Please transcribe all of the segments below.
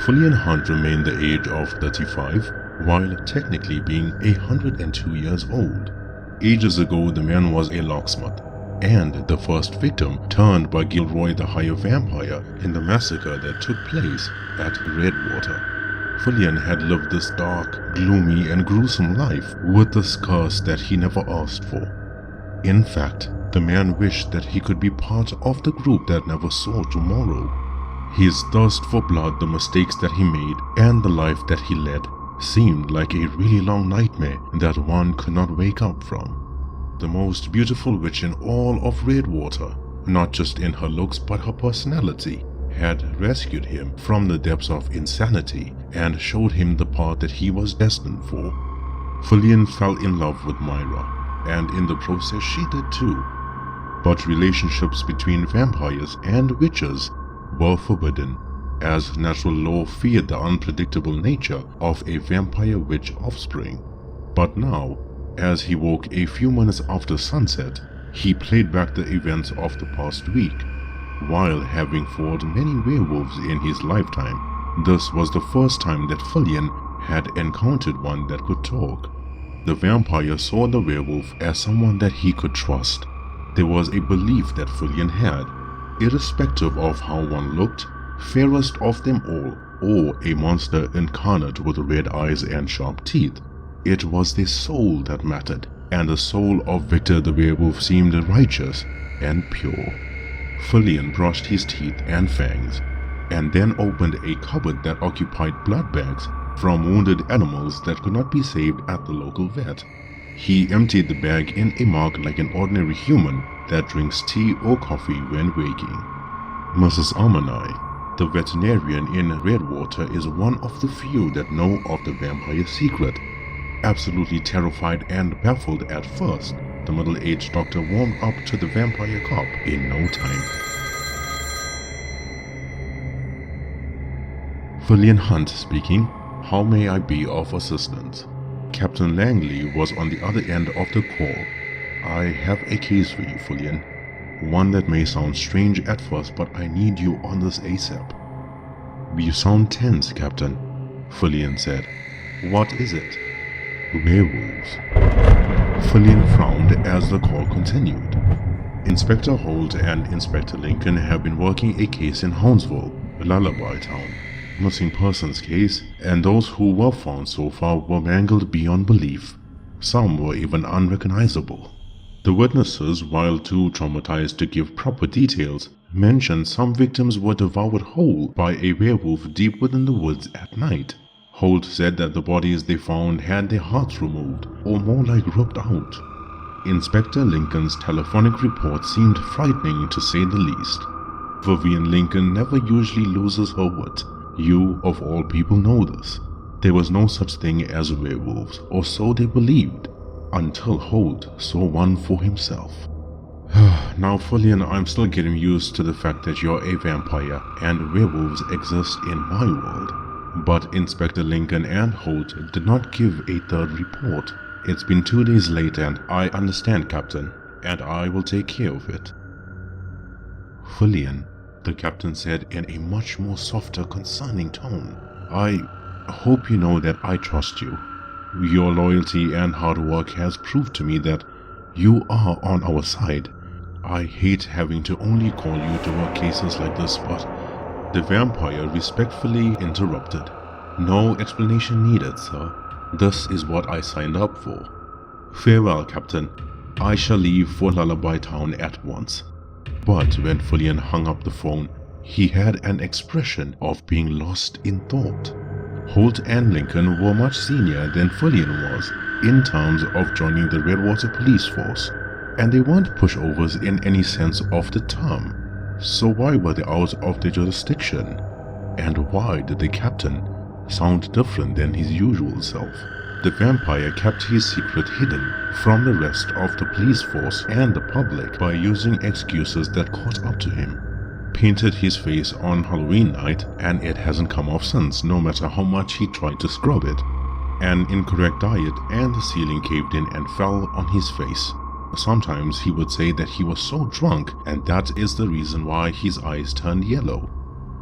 Fullian Hunt remained the age of 35, while technically being 102 years old. Ages ago, the man was a locksmith, and the first victim turned by Gilroy the Higher Vampire in the massacre that took place at Redwater. Fullian had lived this dark, gloomy, and gruesome life with this curse that he never asked for. In fact, the man wished that he could be part of the group that never saw tomorrow. His thirst for blood, the mistakes that he made, and the life that he led seemed like a really long nightmare that one could not wake up from. The most beautiful witch in all of Redwater, not just in her looks but her personality, had rescued him from the depths of insanity and showed him the path that he was destined for. Fullian fell in love with Myra, and in the process she did too. But relationships between vampires and witches were forbidden, as natural law feared the unpredictable nature of a vampire witch offspring. But now, as he woke a few minutes after sunset, he played back the events of the past week. While having fought many werewolves in his lifetime, this was the first time that Fullian had encountered one that could talk. The vampire saw the werewolf as someone that he could trust. There was a belief that Fullian had, irrespective of how one looked, fairest of them all, or a monster incarnate with red eyes and sharp teeth. It was the soul that mattered, and the soul of Victor the werewolf seemed righteous and pure. Fullian brushed his teeth and fangs, and then opened a cupboard that occupied blood bags from wounded animals that could not be saved at the local vet. He emptied the bag in a mug like an ordinary human that drinks tea or coffee when waking. Mrs. Armanai, the veterinarian in Redwater, is one of the few that know of the vampire secret. Absolutely terrified and baffled at first, the middle-aged doctor warmed up to the vampire cop in no time. Fullian Hunt speaking. How may I be of assistance? Captain Langley was on the other end of the call. I have a case for you, Fullian. One that may sound strange at first, but I need you on this ASAP. You sound tense, Captain, Fullian said. What is it? Werewolves. Fullian frowned as the call continued. Inspector Holt and Inspector Lincoln have been working a case in Houndsville, Lullaby Town. Missing persons case, and those who were found so far were mangled beyond belief. Some were even unrecognizable. The witnesses, while too traumatized to give proper details, mentioned some victims were devoured whole by a werewolf deep within the woods at night. Holt said that the bodies they found had their hearts removed, or more like ripped out. Inspector Lincoln's telephonic report seemed frightening to say the least. Vivian Lincoln never usually loses her wit. You, of all people, know this. There was no such thing as werewolves, or so they believed, until Holt saw one for himself. Now, Fullian, I'm still getting used to the fact that you're a vampire, and werewolves exist in my world. But Inspector Lincoln and Holt did not give a third report. It's been 2 days later, and I understand, Captain, and I will take care of it. Fullian, the captain said in a much more softer, concerning tone. I hope you know that I trust you. Your loyalty and hard work has proved to me that you are on our side. I hate having to only call you to work cases like this, but the vampire respectfully interrupted. No explanation needed, sir. This is what I signed up for. Farewell, Captain. I shall leave for Lullaby Town at once. But when Fullian hung up the phone, he had an expression of being lost in thought. Holt and Lincoln were much senior than Fullian was in terms of joining the Redwater police force, and they weren't pushovers in any sense of the term. So why were they out of their jurisdiction? And why did the captain sound different than his usual self? The vampire kept his secret hidden from the rest of the police force and the public by using excuses that caught up to him. Painted his face on Halloween night, and it hasn't come off since, no matter how much he tried to scrub it. An incorrect diet, and the ceiling caved in and fell on his face. Sometimes he would say that he was so drunk, and that is the reason why his eyes turned yellow.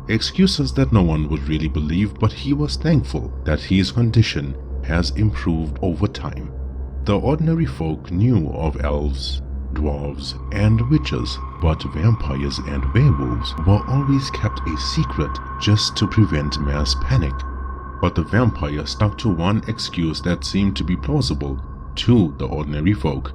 Excuses that no one would really believe, but he was thankful that his condition has improved over time. The ordinary folk knew of elves, dwarves, and witches, but vampires and werewolves were always kept a secret just to prevent mass panic. But the vampire stuck to one excuse that seemed to be plausible to the ordinary folk: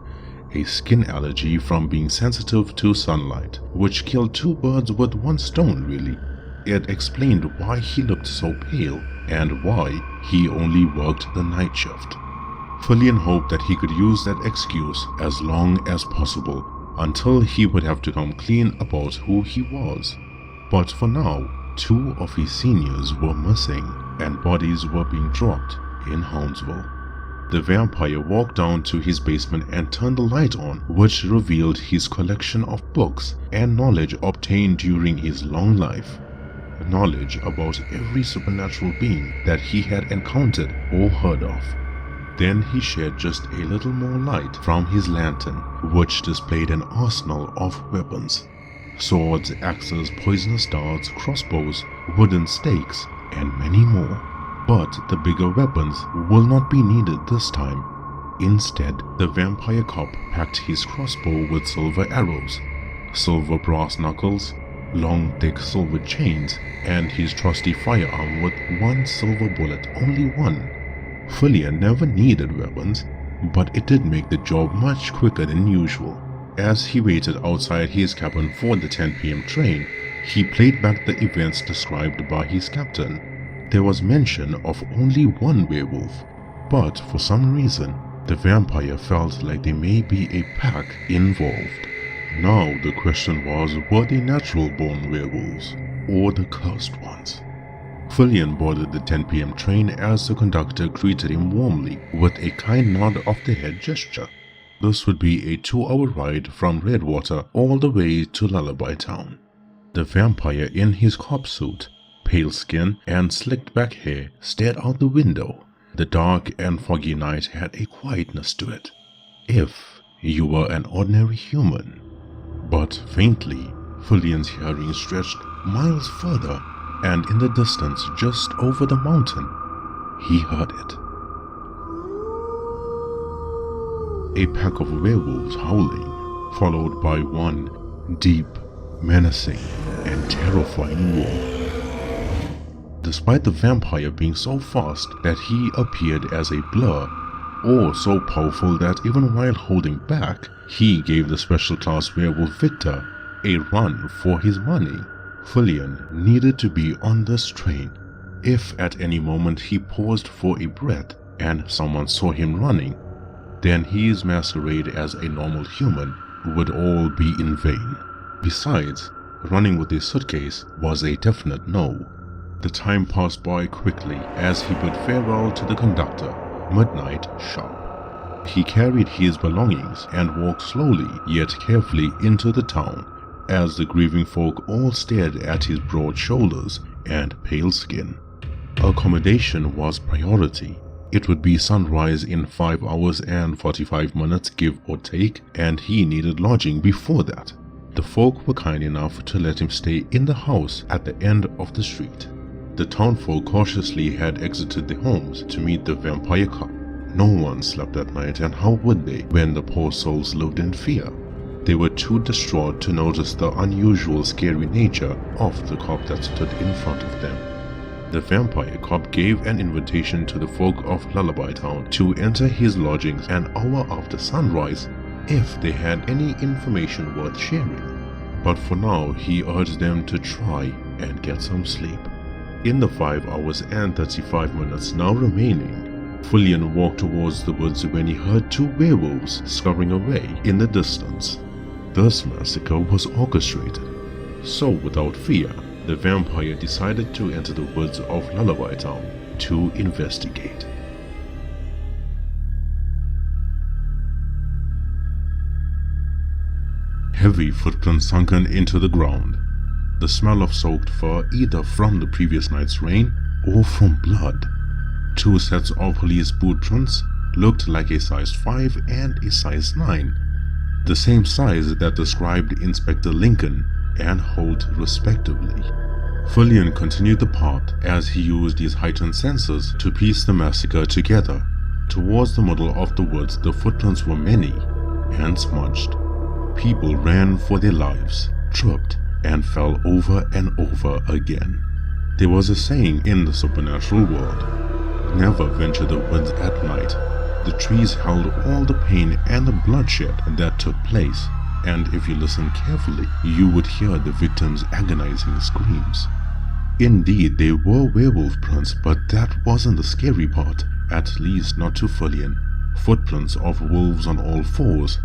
a skin allergy from being sensitive to sunlight, which killed two birds with one stone really. It explained why he looked so pale and why he only worked the night shift. Fillion hoped that he could use that excuse as long as possible until he would have to come clean about who he was. But for now, two of his seniors were missing and bodies were being dropped in Houndsville. The vampire walked down to his basement and turned the light on, which revealed his collection of books and knowledge obtained during his long life. Knowledge about every supernatural being that he had encountered or heard of. Then he shed just a little more light from his lantern, which displayed an arsenal of weapons. Swords, axes, poisonous darts, crossbows, wooden stakes, and many more. But the bigger weapons will not be needed this time. Instead, the vampire cop packed his crossbow with silver arrows, silver brass knuckles, long thick silver chains, and his trusty firearm with one silver bullet, only one. Fillion never needed weapons, but it did make the job much quicker than usual. As he waited outside his cabin for the 10 p.m. train, he played back the events described by his captain. There was mention of only one werewolf, but for some reason, the vampire felt like there may be a pack involved. Now the question was, were they natural-born werewolves or the cursed ones? Fillion boarded the 10 p.m. train as the conductor greeted him warmly with a kind nod of the head gesture. This would be a 2-hour ride from Redwater all the way to Lullaby Town. The vampire in his cop suit, pale skin and slicked back hair, stared out the window. The dark and foggy night had a quietness to it. If you were an ordinary human. But faintly, Fillion's hearing stretched miles further, and in the distance, just over the mountain, he heard it. A pack of werewolves howling, followed by one deep, menacing, and terrifying roar. Despite the vampire being so fast that he appeared as a blur, or so powerful that even while holding back, he gave the special class werewolf Victor a run for his money. Fillion needed to be on this train. If at any moment he paused for a breath and someone saw him running, then his masquerade as a normal human would all be in vain. Besides, running with a suitcase was a definite no. The time passed by quickly as he bid farewell to the conductor, midnight sharp. He carried his belongings and walked slowly yet carefully into the town, as the grieving folk all stared at his broad shoulders and pale skin. Accommodation was priority. It would be sunrise in 5 hours and 45 minutes give or take, and he needed lodging before that. The folk were kind enough to let him stay in the house at the end of the street. The townfolk cautiously had exited the homes to meet the vampire cop. No one slept that night, and how would they when the poor souls lived in fear? They were too distraught to notice the unusual scary nature of the cop that stood in front of them. The vampire cop gave an invitation to the folk of Lullaby Town to enter his lodgings an hour after sunrise if they had any information worth sharing. But for now, he urged them to try and get some sleep. In the 5 hours and 35 minutes now remaining, Fillion walked towards the woods when he heard two werewolves scurrying away in the distance. This massacre was orchestrated. So without fear, the vampire decided to enter the woods of Lullaby Town to investigate. Heavy footprints sunken into the ground. The smell of soaked fur either from the previous night's rain or from blood. Two sets of police boot prints looked like a size 5 and a size 9. The same size that described Inspector Lincoln and Holt respectively. Fullion continued the path as he used his heightened senses to piece the massacre together. Towards the middle of the woods, the footprints were many and smudged. People ran for their lives, tripped, and fell over and over again. There was a saying in the supernatural world: never venture the woods at night. The trees held all the pain and the bloodshed that took place, and if you listened carefully, you would hear the victims' agonizing screams. Indeed, they were werewolf prints, but that wasn't the scary part, at least not to Fullion. Footprints of wolves on all fours,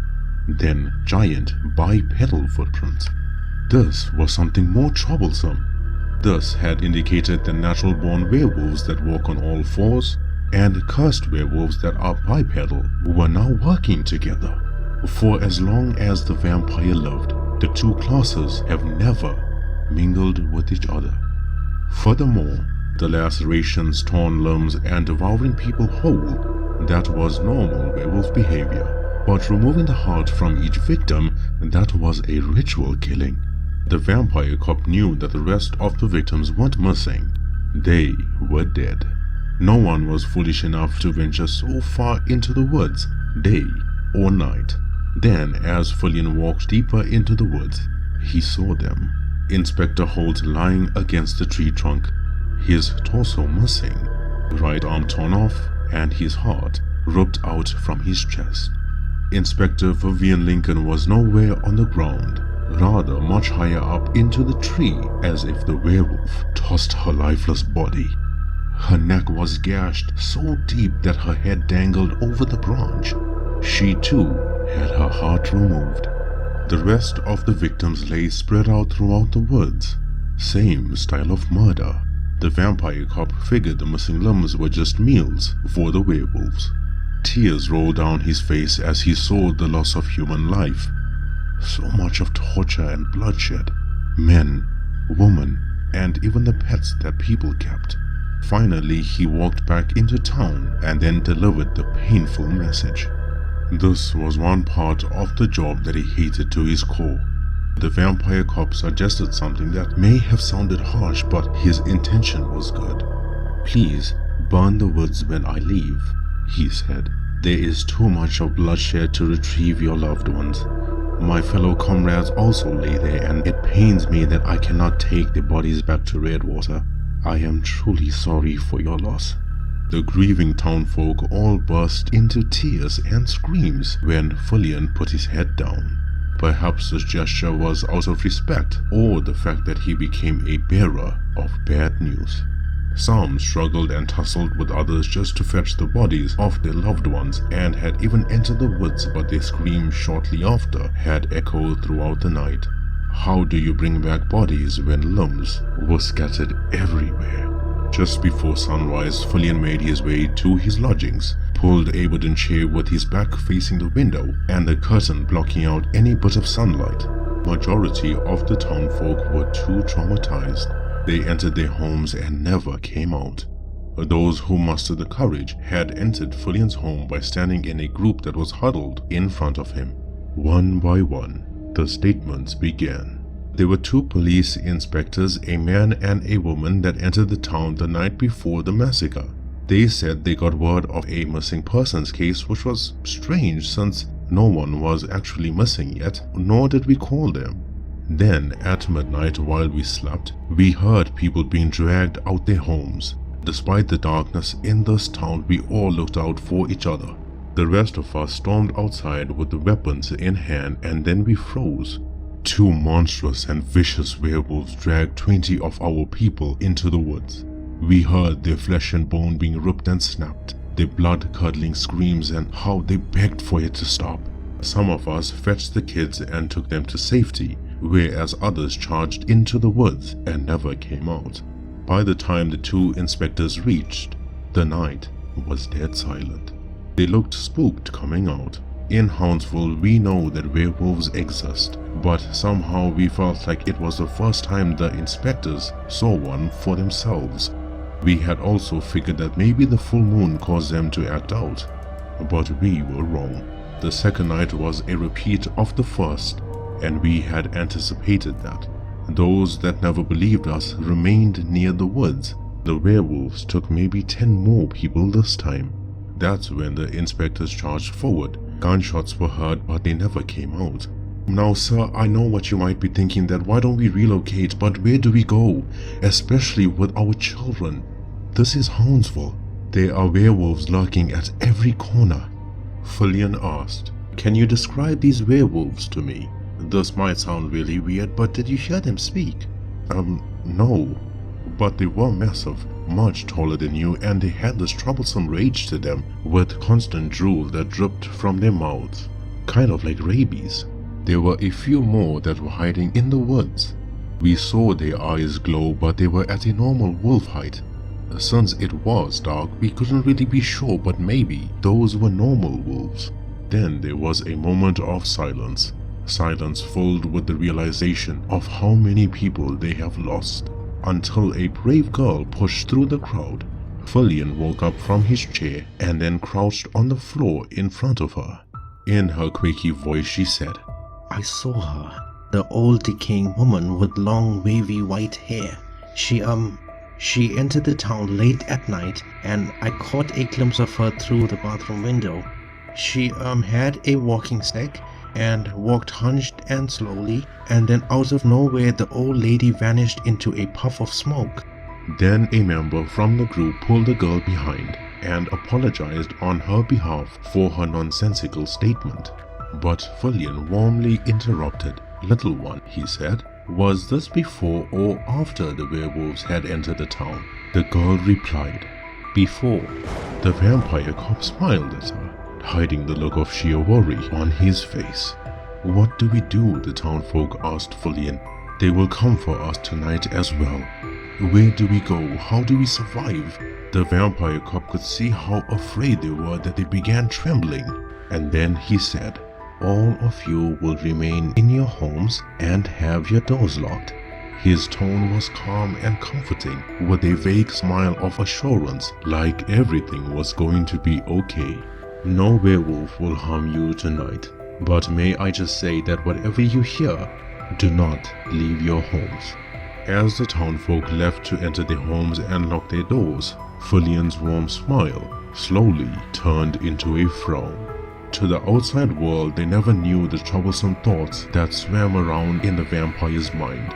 then giant bipedal footprints. This was something more troublesome. This had indicated the natural-born werewolves that walk on all fours and cursed werewolves that are bipedal were now working together. For as long as the vampire lived, the two classes have never mingled with each other. Furthermore, the lacerations, torn limbs, and devouring people whole, that was normal werewolf behavior. But removing the heart from each victim, that was a ritual killing. The vampire cop knew that the rest of the victims weren't missing. They were dead. No one was foolish enough to venture so far into the woods, day or night. Then, as Fullion walked deeper into the woods, he saw them. Inspector Holt lying against the tree trunk, his torso missing, right arm torn off, and his heart ripped out from his chest. Inspector Vivian Lincoln was nowhere on the ground, rather much higher up into the tree, as if the werewolf tossed her lifeless body. Her neck was gashed so deep that her head dangled over the branch. She too had her heart removed. The rest of the victims lay spread out throughout the woods. Same style of murder. The vampire cop figured the missing limbs were just meals for the werewolves. Tears rolled down his face as he saw the loss of human life. So much of torture and bloodshed. Men, women, and even the pets that people kept. Finally, he walked back into town and then delivered the painful message. This was one part of the job that he hated to his core. The vampire cop suggested something that may have sounded harsh, but his intention was good. "Please, burn the woods when I leave," he said. "There is too much of bloodshed to retrieve your loved ones. My fellow comrades also lay there, and it pains me that I cannot take their bodies back to Redwater. I am truly sorry for your loss." The grieving townfolk all burst into tears and screams when Fullion put his head down. Perhaps this gesture was out of respect, or the fact that he became a bearer of bad news. Some struggled and tussled with others just to fetch the bodies of their loved ones, and had even entered the woods, but their screams shortly after had echoed throughout the night. How do you bring back bodies when limbs were scattered everywhere? Just before sunrise, Fullion made his way to his lodgings, pulled a wooden chair with his back facing the window and the curtain blocking out any bit of sunlight. Majority of the townfolk were too traumatized. They entered their homes and never came out. Those who mustered the courage had entered Fullion's home by standing in a group that was huddled in front of him. One by one, the statements began. There were two police inspectors, a man and a woman, that entered the town the night before the massacre. They said they got word of a missing persons case, which was strange since no one was actually missing yet, nor did we call them. Then, at midnight while we slept, we heard people being dragged out their homes. Despite the darkness in this town, we all looked out for each other. The rest of us stormed outside with the weapons in hand, and then we froze. Two monstrous and vicious werewolves dragged 20 of our people into the woods. We heard their flesh and bone being ripped and snapped, their blood-curdling screams, and how they begged for it to stop. Some of us fetched the kids and took them to safety, whereas others charged into the woods and never came out. By the time the two inspectors reached, the night was dead silent. They looked spooked coming out. In Houndsville, we know that werewolves exist, but somehow we felt like it was the first time the inspectors saw one for themselves. We had also figured that maybe the full moon caused them to act out, but we were wrong. The second night was a repeat of the first, and we had anticipated that. Those that never believed us remained near the woods. The werewolves took maybe 10 more people this time. That's when the inspectors charged forward. Gunshots were heard, but they never came out. Now, sir, I know what you might be thinking, that why don't we relocate, but where do we go? Especially with our children. This is Houndsville. There are werewolves lurking at every corner. Fillion asked, "Can you describe these werewolves to me? This might sound really weird, but did you hear them speak?" No. But they were massive, much taller than you, and they had this troublesome rage to them, with constant drool that dripped from their mouths, kind of like rabies. There were a few more that were hiding in the woods. We saw their eyes glow, but they were at a normal wolf height. Since it was dark, we couldn't really be sure, but maybe those were normal wolves. Then there was a moment of silence. Silence filled with the realization of how many people they have lost. Until a brave girl pushed through the crowd. Fillion woke up from his chair and then crouched on the floor in front of her. In her quaky voice she said, "I saw her. The old decaying woman with long wavy white hair. She entered the town late at night and I caught a glimpse of her through the bathroom window. She had a walking stick and walked hunched and slowly, and then out of nowhere the old lady vanished into a puff of smoke." Then a member from the group pulled the girl behind and apologized on her behalf for her nonsensical statement. But Fillion warmly interrupted. "Little one," he said, "was this before or after the werewolves had entered the town?" The girl replied, "Before." The vampire cop smiled at her, hiding the look of sheer worry on his face. "What do we do?" the townfolk asked Fillion. "They will come for us tonight as well. Where do we go? How do we survive?" The vampire cop could see how afraid they were that they began trembling. And then he said, "All of you will remain in your homes and have your doors locked." His tone was calm and comforting, with a vague smile of assurance, like everything was going to be okay. "No werewolf will harm you tonight, but may I just say that whatever you hear, do not leave your homes." As the townfolk left to enter their homes and lock their doors, Fillion's warm smile slowly turned into a frown. To the outside world, they never knew the troublesome thoughts that swam around in the vampire's mind.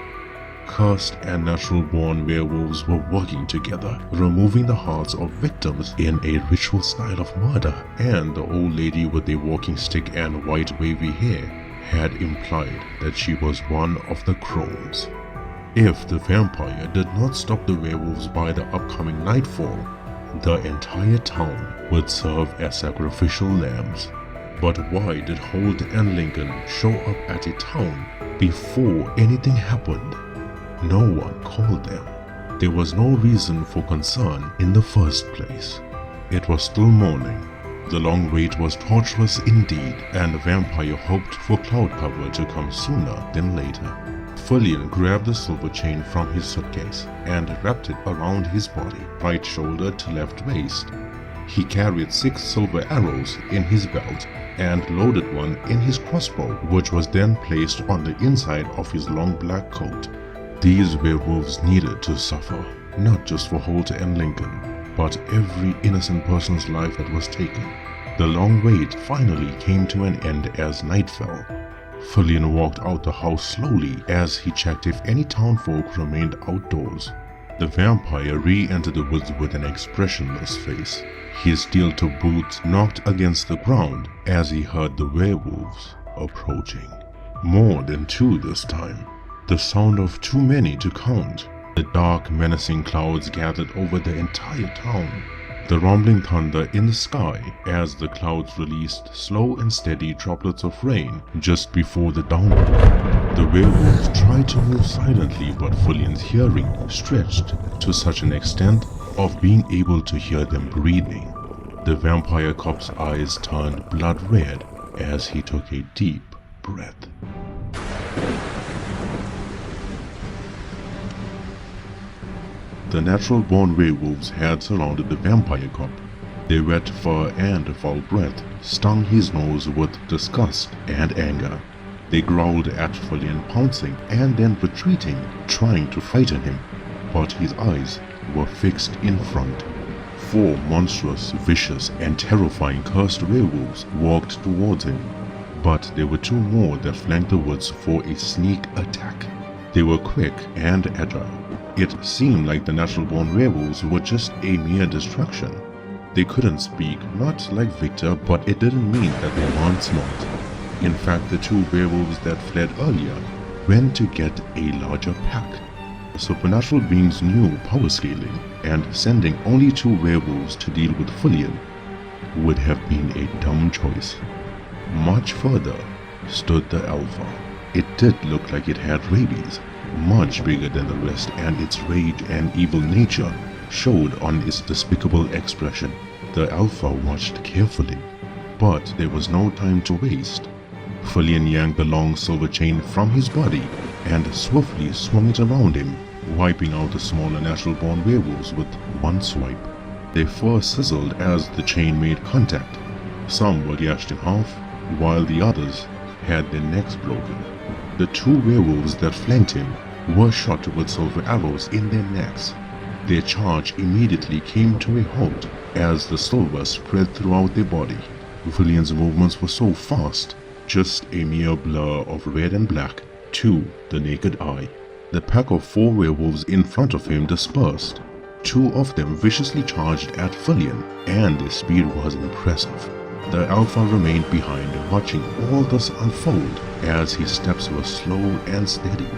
Cursed and natural-born werewolves were working together, removing the hearts of victims in a ritual style of murder, and the old lady with a walking stick and white wavy hair had implied that she was one of the crones. If the vampire did not stop the werewolves by the upcoming nightfall, the entire town would serve as sacrificial lambs. But why did Holt and Lincoln show up at a town before anything happened? No one called them. There was no reason for concern in the first place. It was still morning. The long wait was torturous indeed, and the vampire hoped for cloud cover to come sooner than later. Fillion grabbed the silver chain from his suitcase and wrapped it around his body, right shoulder to left waist. He carried 6 silver arrows in his belt and loaded one in his crossbow, which was then placed on the inside of his long black coat. These werewolves needed to suffer, not just for Holt and Lincoln, but every innocent person's life that was taken. The long wait finally came to an end as night fell. Fillion walked out the house slowly as he checked if any townfolk remained outdoors. The vampire re-entered the woods with an expressionless face. His steel-toe boots knocked against the ground as he heard the werewolves approaching. More than 2 this time. The sound of too many to count. The dark, menacing clouds gathered over the entire town. The rumbling thunder in the sky as the clouds released slow and steady droplets of rain just before the downpour. The werewolves tried to move silently, but Fillion's hearing stretched to such an extent of being able to hear them breathing. The vampire cop's eyes turned blood red as he took a deep breath. The natural-born werewolves had surrounded the vampire cop. Their wet fur and foul breath stung his nose with disgust and anger. They growled at Fulian, pouncing and then retreating, trying to frighten him, but his eyes were fixed in front. 4 monstrous, vicious, and terrifying cursed werewolves walked towards him, but there were 2 more that flanked the woods for a sneak attack. They were quick and agile. It seemed like the natural-born werewolves were just a mere distraction. They couldn't speak, not like Victor, but it didn't mean that they weren't smart. In fact, the 2 werewolves that fled earlier went to get a larger pack. Supernatural beings knew power scaling, and sending only 2 werewolves to deal with Fulian would have been a dumb choice. Much further stood the Alpha. It did look like it had rabies, much bigger than the rest, and its rage and evil nature showed on its despicable expression. The Alpha watched carefully, but there was no time to waste. Fulian yanked the long silver chain from his body and swiftly swung it around him, wiping out the smaller natural-born werewolves with one swipe. Their fur sizzled as the chain made contact. Some were gashed in half, while the others had their necks broken. The 2 werewolves that flanked him were shot with silver arrows in their necks. Their charge immediately came to a halt as the silver spread throughout their body. Fulian's movements were so fast, just a mere blur of red and black to the naked eye. The pack of 4 werewolves in front of him dispersed. 2 of them viciously charged at Fulian, and their speed was impressive. The Alpha remained behind, watching all this unfold as his steps were slow and steady,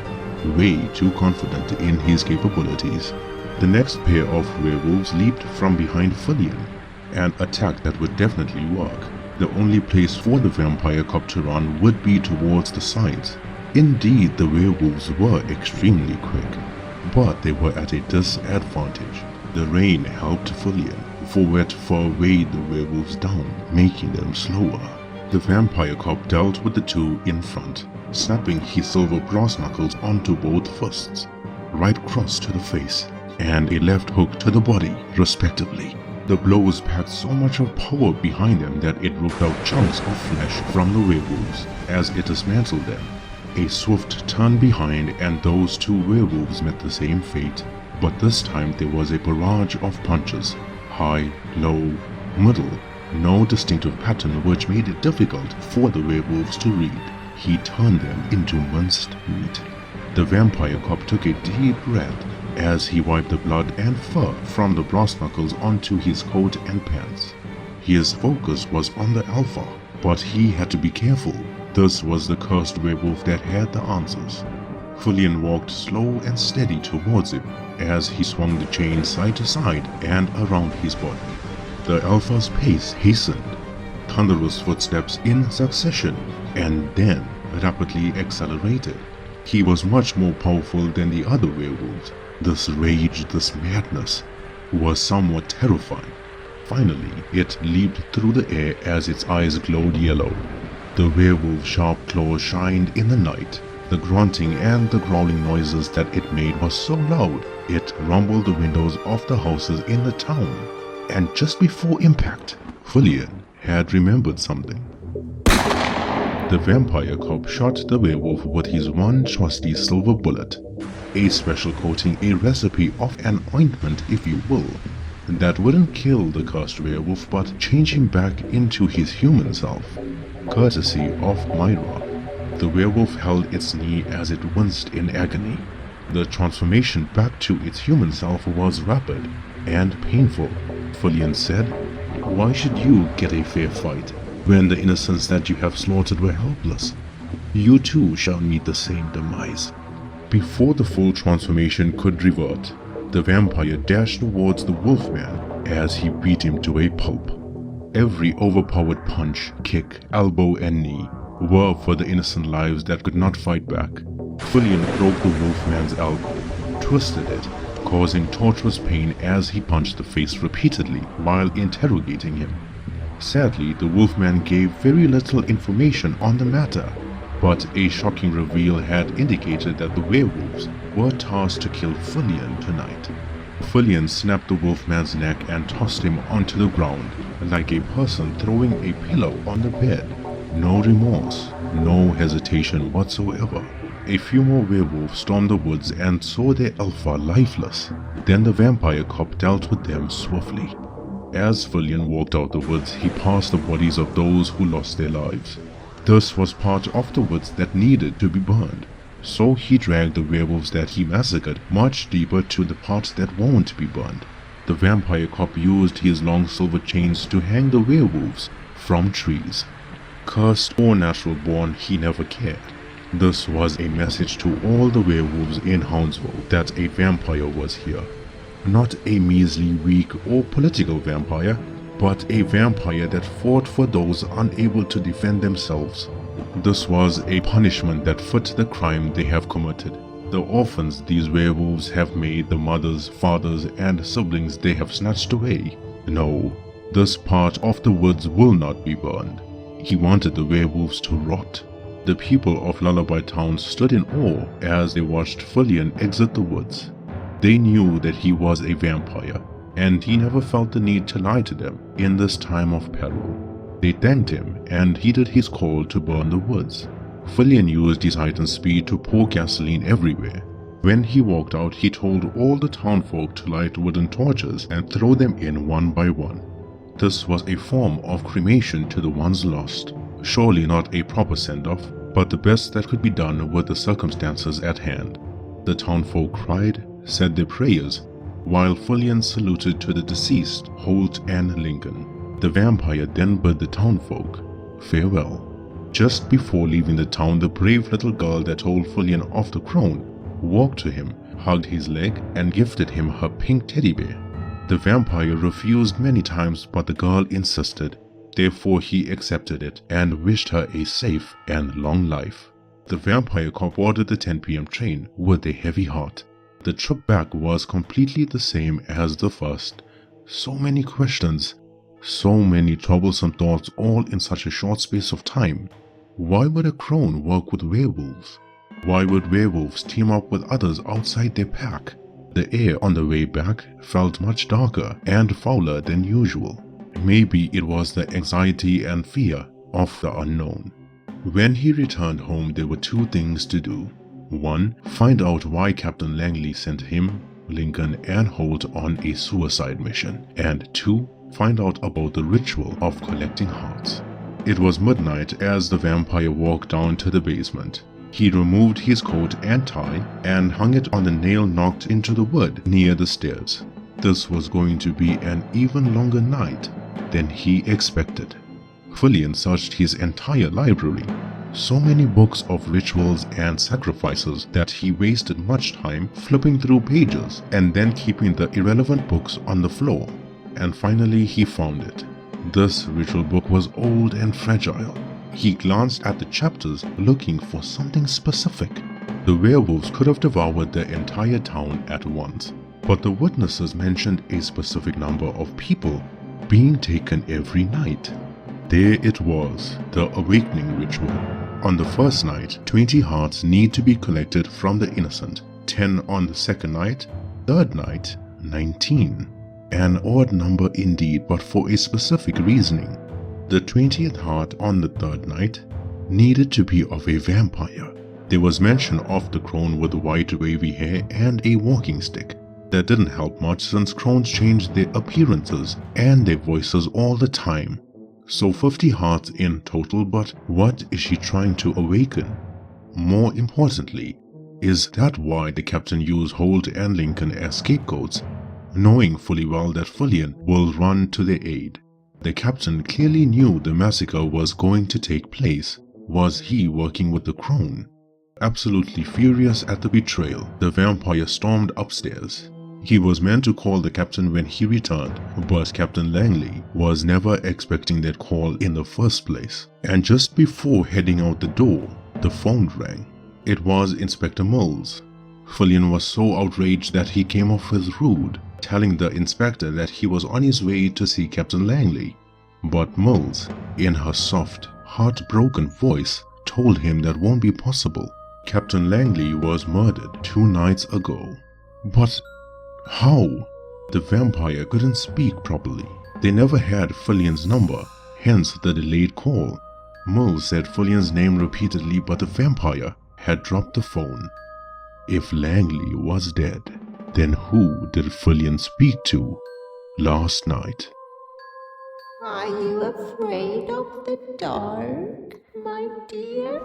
way too confident in his capabilities. The next pair of werewolves leaped from behind Fulian, an attack that would definitely work. The only place for the vampire cop to run would be towards the sides. Indeed, the werewolves were extremely quick, but they were at a disadvantage. The rain helped Fulian, for wet fur weighed the werewolves down, making them slower. The vampire cop dealt with the 2 in front, snapping his silver brass knuckles onto both fists, right cross to the face, and a left hook to the body, respectively. The blows packed so much of power behind them that it ripped out chunks of flesh from the werewolves as it dismantled them. A swift turn behind and those 2 werewolves met the same fate, but this time there was a barrage of punches, high, low, middle, no distinctive pattern, which made it difficult for the werewolves to read. He turned them into minced meat. The vampire cop took a deep breath as he wiped the blood and fur from the brass knuckles onto his coat and pants. His focus was on the Alpha, but he had to be careful. This was the cursed werewolf that had the answers. Fulian walked slow and steady towards him as he swung the chain side to side and around his body. The Alpha's pace hastened, thunderous footsteps in succession, and then rapidly accelerated. He was much more powerful than the other werewolves. This rage, this madness, was somewhat terrifying. Finally, it leaped through the air as its eyes glowed yellow. The werewolf's sharp claws shined in the night. The grunting and the growling noises that it made were so loud, it rumbled the windows of the houses in the town. And just before impact, Fulian had remembered something. The vampire cop shot the werewolf with his one trusty silver bullet, a special coating, a recipe of an ointment if you will, that wouldn't kill the cursed werewolf but change him back into his human self, courtesy of Myra. The werewolf held its knee as it winced in agony. The transformation back to its human self was rapid and painful. Fulian said, "Why should you get a fair fight when the innocents that you have slaughtered were helpless? You too shall meet the same demise." Before the full transformation could revert, the vampire dashed towards the wolfman as he beat him to a pulp. Every overpowered punch, kick, elbow, and knee were for the innocent lives that could not fight back. Fulian broke the wolfman's elbow, twisted it, causing torturous pain as he punched the face repeatedly while interrogating him. Sadly, the wolfman gave very little information on the matter, but a shocking reveal had indicated that the werewolves were tasked to kill Fulian tonight. Fulian snapped the wolfman's neck and tossed him onto the ground, like a person throwing a pillow on the bed. No remorse, no hesitation whatsoever. A few more werewolves stormed the woods and saw their alpha lifeless. Then the vampire cop dealt with them swiftly. As Fillion walked out the woods, he passed the bodies of those who lost their lives. This was part of the woods that needed to be burned. So he dragged the werewolves that he massacred much deeper to the parts that won't be burned. The vampire cop used his long silver chains to hang the werewolves from trees. Cursed or natural born, he never cared. This was a message to all the werewolves in Houndsville that a vampire was here. Not a measly, weak or political vampire, but a vampire that fought for those unable to defend themselves. This was a punishment that fit the crime they have committed. The orphans these werewolves have made, the mothers, fathers, and siblings they have snatched away. No, this part of the woods will not be burned. He wanted the werewolves to rot. The people of Lullaby Town stood in awe as they watched Fillion exit the woods. They knew that he was a vampire, and he never felt the need to lie to them in this time of peril. They thanked him and heeded his call to burn the woods. Fillion used his heightened speed to pour gasoline everywhere. When he walked out, he told all the townfolk to light wooden torches and throw them in one by one. This was a form of cremation to the ones lost. Surely not a proper send-off, but the best that could be done with the circumstances at hand. The townfolk cried, said their prayers, while Fillion saluted to the deceased, Holt and Lincoln. The vampire then bid the townfolk farewell. Just before leaving the town, the brave little girl that told Fillion of the crone walked to him, hugged his leg, and gifted him her pink teddy bear. The vampire refused many times, but the girl insisted. Therefore he accepted it and wished her a safe and long life. The vampire cop boarded the 10 p.m. train with a heavy heart. The trip back was completely the same as the first. So many questions, so many troublesome thoughts, all in such a short space of time. Why would a crone work with werewolves? Why would werewolves team up with others outside their pack? The air on the way back felt much darker and fouler than usual. Maybe it was the anxiety and fear of the unknown. When he returned home, there were two things to do. One, find out why Captain Langley sent him, Lincoln, and Holt on a suicide mission. And two, find out about the ritual of collecting hearts. It was midnight as the vampire walked down to the basement. He removed his coat and tie and hung it on the nail knocked into the wood near the stairs. This was going to be an even longer night than he expected. Fillion searched his entire library. So many books of rituals and sacrifices that he wasted much time flipping through pages and then keeping the irrelevant books on the floor. And finally he found it. This ritual book was old and fragile. He glanced at the chapters looking for something specific. The werewolves could have devoured the entire town at once, but the witnesses mentioned a specific number of people being taken every night. There it was, the awakening ritual. On the first night, 20 hearts need to be collected from the innocent, 10 on the second night, third night, 19. An odd number indeed, but for a specific reasoning. The 20th heart on the third night needed to be of a vampire. There was mention of the crone with white wavy hair and a walking stick. That didn't help much since crones changed their appearances and their voices all the time. So 50 hearts in total, but what is she trying to awaken? More importantly, is that why the captain used Holt and Lincoln as scapegoats, knowing fully well that Fillion will run to their aid? The captain clearly knew the massacre was going to take place. Was he working with the crone? Absolutely furious at the betrayal, the vampire stormed upstairs. He was meant to call the captain when he returned, but Captain Langley was never expecting that call in the first place. And just before heading out the door, the phone rang. It was Inspector Mills. Fillion was so outraged that he came off as rude, telling the inspector that he was on his way to see Captain Langley. But Mills, in her soft, heartbroken voice, told him that won't be possible. Captain Langley was murdered 2 nights ago. But how? The vampire couldn't speak properly. They never had Fillion's number, hence the delayed call. Mo said Fulion's name repeatedly, but the vampire had dropped the phone. If Langley was dead, then who did Fulion speak to last night? Are you afraid of the dark, my dear?